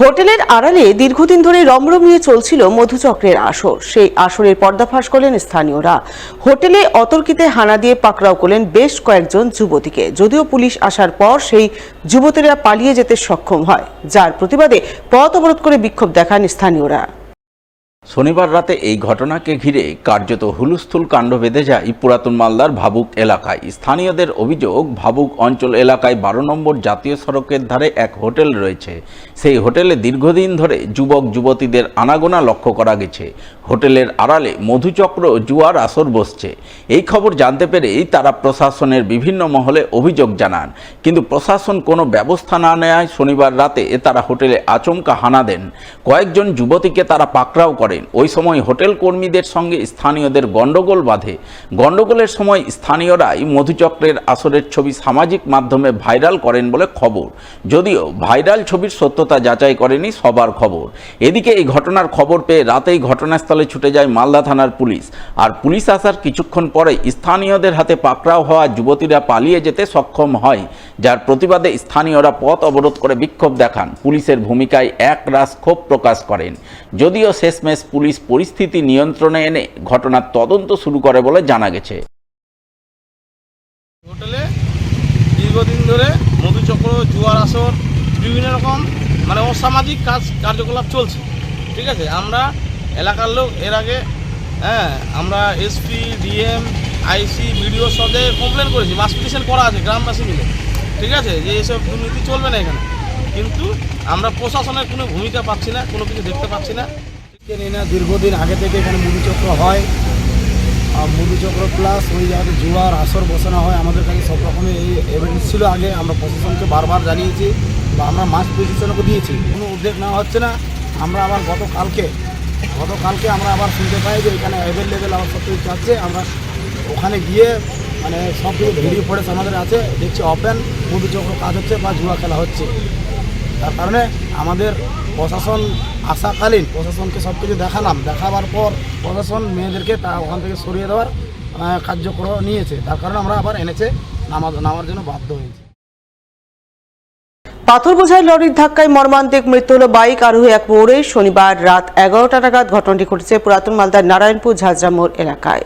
হোটেলের আড়ালে দীর্ঘদিন ধরে রমরমিয়ে চলছিল মধুচক্রের আসর। সেই আসরের পর্দাফাশ করলেন স্থানীয়রা। হোটেলে অতর্কিতে হানা দিয়ে পাকড়াও করলেন বেশ কয়েকজন যুবতীকে। যদিও পুলিশ আসার পর সেই যুবতীরা পালিয়ে যেতে সক্ষম হয়, যার প্রতিবাদে পথ অবরোধ করে বিক্ষোভ দেখান স্থানীয়রা। শনিবার রাতে এই ঘটনাকে ঘিরে কার্যত হুলস্থুল কাণ্ড বেঁধে যায় পুরাতন মালদার ভাবুক এলাকায়। স্থানীয়দের অভিযোগ, ভাবুক অঞ্চল এলাকায় 12 নম্বর জাতীয় সড়কের ধারে এক হোটেল রয়েছে। সেই হোটেলে দীর্ঘদিন ধরে যুবক যুবতীদের আনাগোনা লক্ষ্য করা গেছে। হোটেলের আড়ালে মধুচক্র জুয়ার আসর বসছে। এই খবর জানতে পেরেই তারা প্রশাসনের বিভিন্ন মহলে অভিযোগ জানান, কিন্তু প্রশাসন কোনো ব্যবস্থা না নেওয়ায় শনিবার রাতে তারা হোটেলে আচমকা হানা দেন। কয়েকজন যুবতীকে তারা পাকড়াও করেন। ওই সময় হোটেল কর্মীদের সঙ্গে স্থানীয়দের গন্ডগোল বাধে। গন্ডগোলের সময় স্থানীয়রাই মধুচক্রের আসরের ছবি সামাজিক মাধ্যমে ভাইরাল করেন বলে খবর। যদিও ভাইরাল ছবির সত্যতা যাচাই করেনি সবার খবর। এদিকে এই ঘটনার খবর পেয়ে রাতেই ঘটনাস্থলে ছুটে যায় মালদা থানার পুলিশ। আর পুলিশ আসার কিছুক্ষণ পরে স্থানীয়দের হাতে পাকড়াও হওয়া যুবতীরা পালিয়ে যেতে সক্ষম হয়, যার প্রতিবাদে স্থানীয়রা পথ অবরোধ করে বিক্ষোভ দেখান। পুলিশের ভূমিকায় একরাশ ক্ষোভ প্রকাশ করেন। যদিও শেষমেশ পুলিশ পরিস্থিতি নিয়ন্ত্রণে এনে ঘটনার তদন্ত শুরু করে বলে জানা গেছে। হোটেলে দীর্ঘদিন ধরে মধুচক্র, জুয়ার আসর, বিভিন্ন রকম অসামাজিক কার্যকলাপ চলছে। ঠিক আছে, আমরা এলাকার লোক এর আগে আমরা এসপি, ডিএম, আইসি, বিডিও সবে কমপ্লেন করেছি, মাস পিটিশন করা আছে গ্রামবাসী মিলে। ঠিক আছে, যে এসব দুর্নীতি চলবে না এখানে, কিন্তু আমরা প্রশাসনের কোনো ভূমিকা পাচ্ছি না, কোনো কিছু দেখতে পাচ্ছি না। দীর্ঘদিন আগে থেকে এখানে মধুচক্র হয়, আর মধুচক্র প্লাস ওই জায়গাতে জুয়ার আসর বসানো হয়। আমাদের কাছে সব রকমের এই এভিডেন্স ছিল। আগে আমরা প্রশাসনকে বারবার জানিয়েছি বা আমরা মাস পিটিশনও দিয়েছি, কোনো উদ্যোগ নেওয়া হচ্ছে না। আমরা আবার গতকালকে আমরা আবার শুনতে পাই যে এখানে অ্যাভেলেবেল আবার সব কিছু আছে। আমরা ওখানে গিয়ে সব কিছু ভিডিও ফুটেজ আমাদের আছে, দেখছি ওপেন মধুচক্র কাজ হচ্ছে বা জুয়া খেলা হচ্ছে। তার কারণে আমাদের প্রশাসন আসাকালীন প্রশাসনকে সব কিছু দেখাবার পর প্রশাসন মেয়েদেরকে ওখান থেকে সরিয়ে দেওয়ার কার্যক্রম নিয়েছে। তার কারণে আমরা আবার এনেছে নামার জন্য বাধ্য হয়েছি। পাথর বোঝাই লরির ধাক্কায় মর্মান্তিক মৃত্যু হল বাইক আরোহী এক পৌরে। শনিবার রাত 11টা নাগাদ ঘটনাটি ঘটেছে পুরাতন মালদার নারায়ণপুর ঝাঁঝরা মোড় এলাকায়।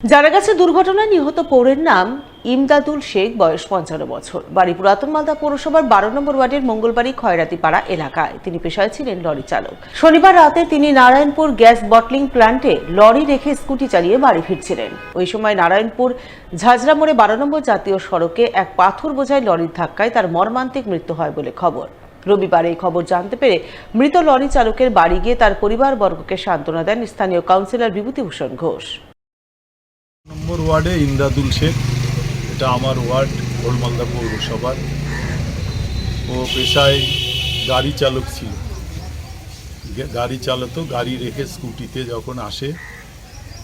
জানা গেছে দুর্ঘটনায় নিহত পৌরের নাম ইমদাদুল শেখ, বয়স 55 বছর। বাড়ি পুরাতন মালদা পৌরসভার 12 নম্বর ওয়ার্ডের মঙ্গলবাড়ি খয়রাতি পাড়া এলাকায়। তিনি পেশায় ছিলেন লরি চালক। শনিবার রাতে তিনি নারায়ণপুর গ্যাস বটলিং প্ল্যান্টে লরি রেখে স্কুটি চালিয়ে বাড়ি ফিরছিলেন। ওই সময় নারায়ণপুর ঝাঁঝরা মোড়ে 12 নম্বর জাতীয় সড়কে এক পাথর বোঝাই লরির ধাক্কায় তার মর্মান্তিক মৃত্যু হয় বলে খবর। রবিবার এই খবর জানতে পেরে মৃত লরি চালকের বাড়ি গিয়ে তার পরিবারবর্গকে সান্ত্বনা দেন স্থানীয় কাউন্সিলর বিভূতিভূষণ ঘোষ। নম্বর ওয়ার্ডে ইমদাদুল শেখ, এটা আমার ওয়ার্ড মালদা পৌরসভার। ও পেশায় গাড়ি চালক ছিল, গাড়ি চালাতো। গাড়ি রেখে স্কুটিতে যখন আসে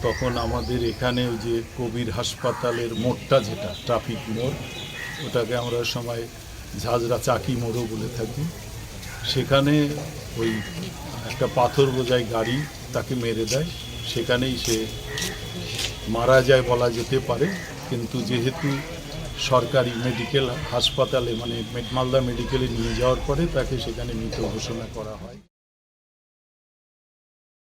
তখন আমাদের এখানে ওই যে কবির হাসপাতালের মোড়টা, যেটা ট্রাফিক মোড়, ওটাকে আমরা সময় ঝাঁঝরা চাকি মোড়ও বলে থাকি, সেখানে ওই একটা পাথর বোঝাই গাড়ি তাকে মেরে দেয়। সেখানেই সে মারা যায় বলা যেতে পারে। কিন্তু যেহেতু সরকারি মেডিকেল হাসপাতালে মালদা মেডিকেলে নিয়ে যাওয়ার পরে তাকে সেখানে মৃত ঘোষণা করা হয়।